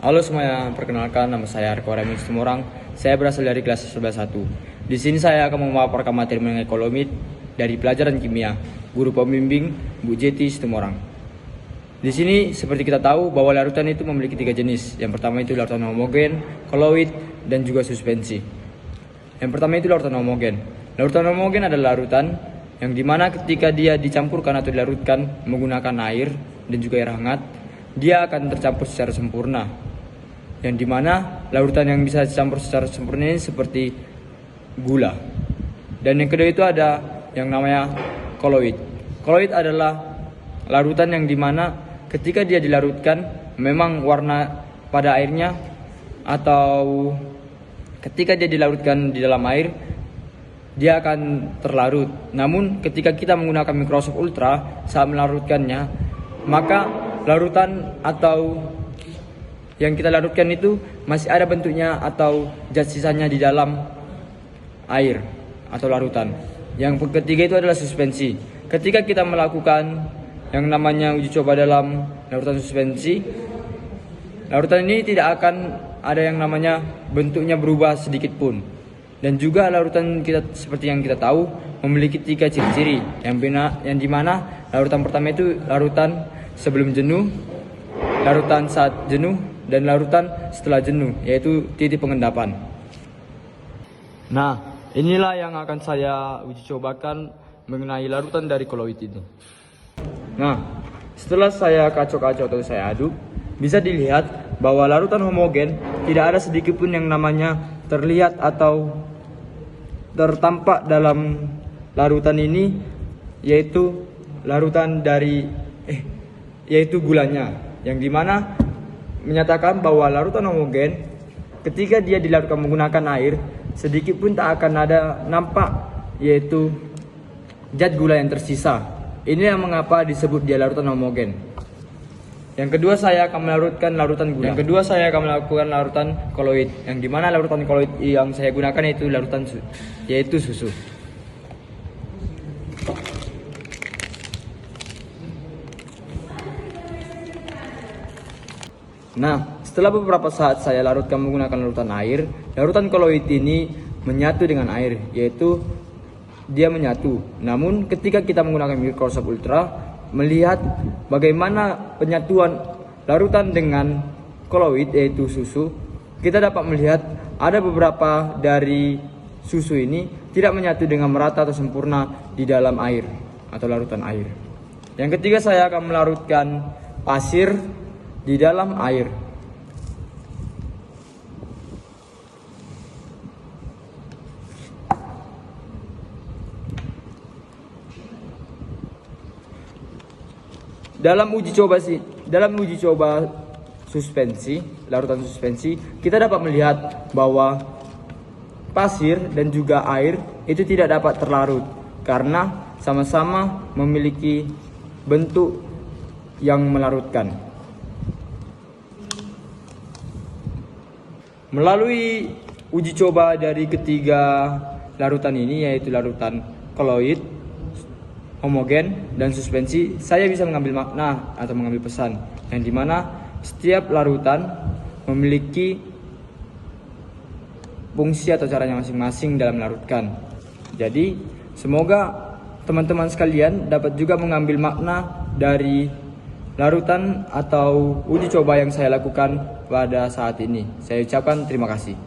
Halo semuanya, perkenalkan nama saya Arko Remix Tumorang. Saya berasal dari kelas 11-1. Di sini saya akan memaparkan materi mengenai kolomit dari pelajaran kimia, guru pembimbing Bu Jeti Tumorang. Di sini seperti kita tahu bahwa larutan itu memiliki 3 jenis. Yang pertama itu larutan homogen, koloid, dan juga suspensi. Yang pertama itu larutan homogen. Larutan homogen adalah larutan yang dimana ketika dia dicampurkan atau dilarutkan menggunakan air dan juga air hangat, dia akan tercampur secara sempurna. Yang dimana larutan yang bisa dicampur secara sempurna ini seperti gula. Dan yang kedua itu ada yang namanya koloid. Koloid adalah larutan yang dimana ketika dia dilarutkan memang warna pada airnya atau ketika dia dilarutkan di dalam air dia akan terlarut. Namun ketika kita menggunakan mikroskop ultra saat melarutkannya, maka larutan atau yang kita larutkan itu masih ada bentuknya atau zat sisanya di dalam air atau larutan. Yang ketiga itu adalah suspensi. Ketika kita melakukan yang namanya uji coba dalam larutan suspensi, larutan ini tidak akan ada yang namanya bentuknya berubah sedikit pun. Dan juga larutan kita seperti yang kita tahu memiliki 3 ciri-ciri yang dimana larutan pertama itu larutan sebelum jenuh, larutan saat jenuh, dan larutan setelah jenuh, yaitu titik pengendapan. Nah, inilah yang akan saya uji cobakan mengenai larutan dari koloid ini. Nah, setelah saya kacau-kacau atau saya aduk, bisa dilihat bahwa larutan homogen tidak ada sedikit pun yang namanya terlihat atau tertampak dalam larutan ini, yaitu larutan dari yaitu gulanya, yang dimana menyatakan bahwa larutan homogen ketika dia dilarutkan menggunakan air sedikit pun tak akan ada nampak yaitu zat gula yang tersisa. Ini yang mengapa disebut dia larutan homogen. Yang kedua saya akan melarutkan larutan gula. Yang kedua saya akan melakukan larutan koloid, yang dimana larutan koloid yang saya gunakan yaitu larutan yaitu susu. Nah, setelah beberapa saat saya larutkan menggunakan larutan air, larutan koloid ini menyatu dengan air, yaitu dia menyatu. Namun ketika kita menggunakan mikroskop ultra, melihat bagaimana penyatuan larutan dengan koloid yaitu susu, kita dapat melihat ada beberapa dari susu ini tidak menyatu dengan merata atau sempurna di dalam air atau larutan air. Yang ketiga saya akan melarutkan pasir di dalam air. Dalam uji coba suspensi, larutan suspensi, kita dapat melihat bahwa pasir dan juga air itu tidak dapat terlarut karena sama-sama memiliki bentuk yang melarutkan. Melalui uji coba dari ketiga larutan ini, yaitu larutan koloid, homogen, dan suspensi, saya bisa mengambil makna atau mengambil pesan yang dimana setiap larutan memiliki fungsi atau caranya masing-masing dalam melarutkan. Jadi semoga teman-teman sekalian dapat juga mengambil makna dari larutan atau uji coba yang saya lakukan pada saat ini. Saya ucapkan terima kasih.